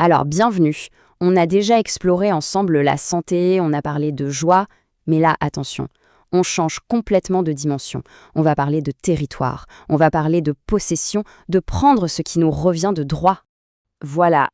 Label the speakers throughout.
Speaker 1: Alors, bienvenue. On a déjà exploré ensemble la santé, on a parlé de joie, mais là, attention, on change complètement de dimension. On va parler de territoire, on va parler de possession, de prendre ce qui nous revient de droit. Voilà,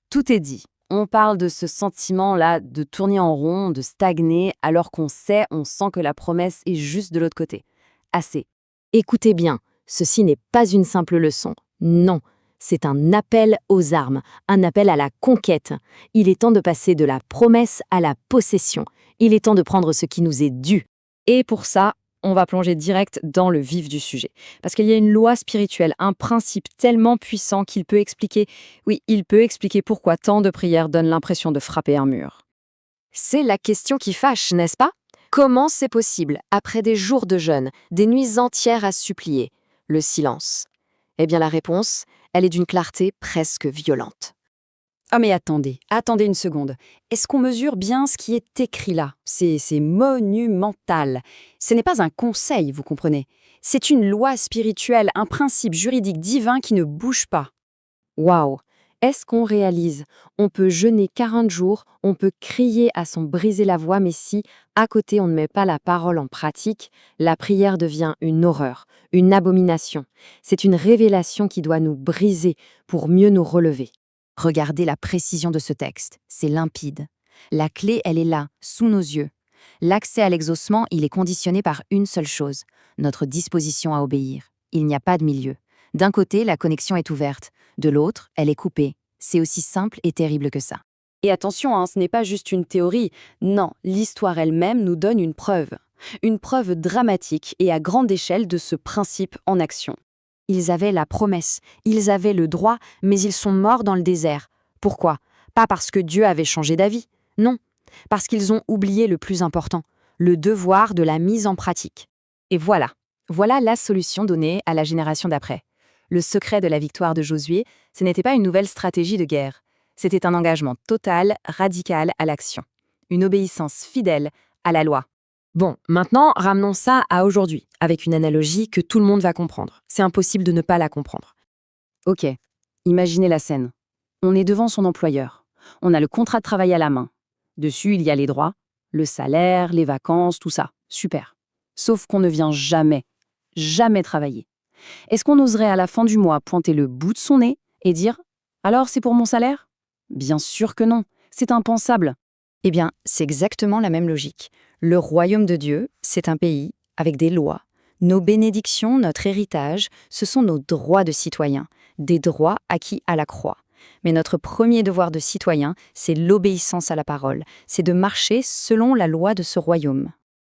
Speaker 1: tout est dit. On parle de ce sentiment-là de tourner en rond, de stagner, alors on sent que la promesse est juste de l'autre côté. Assez.
Speaker 2: Écoutez bien, ceci n'est pas une simple leçon. Non, c'est un appel aux armes, un appel à la conquête. Il est temps de passer de la promesse à la possession. Il est temps de prendre ce qui nous est dû.
Speaker 1: Et pour ça, on va plonger direct dans le vif du sujet. Parce qu'il y a une loi spirituelle, un principe tellement puissant qu'il peut expliquer, oui, il peut expliquer pourquoi tant de prières donnent l'impression de frapper un mur.
Speaker 2: C'est la question qui fâche, n'est-ce pas? Comment c'est possible, après des jours de jeûne, des nuits entières à supplier, le silence? Eh bien la réponse, elle est d'une clarté presque violente.
Speaker 1: Ah mais attendez une seconde. Est-ce qu'on mesure bien ce qui est écrit là? C'est monumental. Ce n'est pas un conseil, vous comprenez. C'est une loi spirituelle, un principe juridique divin qui ne bouge pas.
Speaker 2: Waouh! Est-ce qu'on réalise? On peut jeûner 40 jours, on peut crier à s'en briser la voix, mais si, à côté, on ne met pas la parole en pratique, la prière devient une horreur, une abomination. C'est une révélation qui doit nous briser pour mieux nous relever.
Speaker 1: Regardez la précision de ce texte, c'est limpide. La clé, elle est là, sous nos yeux. L'accès à l'exaucement, il est conditionné par une seule chose, notre disposition à obéir. Il n'y a pas de milieu. D'un côté, la connexion est ouverte, de l'autre, elle est coupée. C'est aussi simple et terrible que ça. Et attention, ce n'est pas juste une théorie. Non, l'histoire elle-même nous donne une preuve. Une preuve dramatique et à grande échelle de ce principe en action. Ils avaient la promesse, ils avaient le droit, mais ils sont morts dans le désert. Pourquoi? Pas parce que Dieu avait changé d'avis. Non, parce qu'ils ont oublié le plus important, le devoir de la mise en pratique. Et voilà la solution donnée à la génération d'après. Le secret de la victoire de Josué, ce n'était pas une nouvelle stratégie de guerre. C'était un engagement total, radical à l'action. Une obéissance fidèle à la loi.
Speaker 2: Bon, maintenant, ramenons ça à aujourd'hui, avec une analogie que tout le monde va comprendre. C'est impossible de ne pas la comprendre.
Speaker 1: Ok, imaginez la scène. On est devant son employeur. On a le contrat de travail à la main. Dessus, il y a les droits, le salaire, les vacances, tout ça. Super. Sauf qu'on ne vient jamais travailler. Est-ce qu'on oserait à la fin du mois pointer le bout de son nez et dire « Alors, c'est pour mon salaire ?» Bien sûr que non, c'est impensable. Eh bien, c'est exactement la même logique. Le royaume de Dieu, c'est un pays avec des lois. Nos bénédictions, notre héritage, ce sont nos droits de citoyens, des droits acquis à la croix. Mais notre premier devoir de citoyen, c'est l'obéissance à la parole, c'est de marcher selon la loi de ce royaume.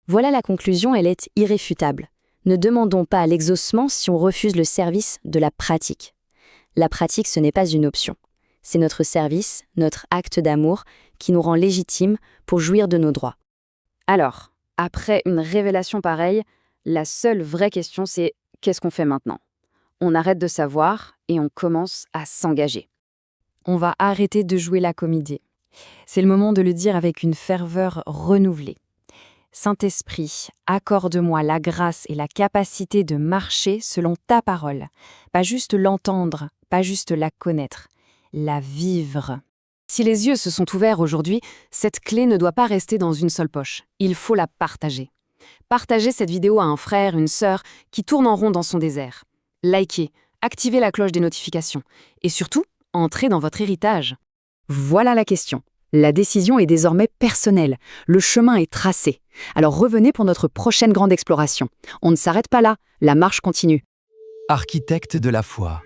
Speaker 1: Voilà la conclusion, elle est irréfutable. Ne demandons pas à l'exaucement si on refuse le service de la pratique. La pratique, ce n'est pas une option. C'est notre service, notre acte d'amour qui nous rend légitimes pour jouir de nos droits. Alors, après une révélation pareille, la seule vraie question, c'est qu'est-ce qu'on fait maintenant? On arrête de savoir et on commence à s'engager. On va arrêter de jouer la comédie. C'est le moment de le dire avec une ferveur renouvelée. Saint-Esprit, accorde-moi la grâce et la capacité de marcher selon ta parole. Pas juste l'entendre, pas juste la connaître, la vivre. Si les yeux se sont ouverts aujourd'hui, cette clé ne doit pas rester dans une seule poche. Il faut la partager. Partagez cette vidéo à un frère, une sœur qui tourne en rond dans son désert. Likez, activez la cloche des notifications. Et surtout, entrez dans votre héritage. Voilà la question. La décision est désormais personnelle. Le chemin est tracé. Alors revenez pour notre prochaine grande exploration. On ne s'arrête pas là, la marche continue.
Speaker 3: Architecte de la foi.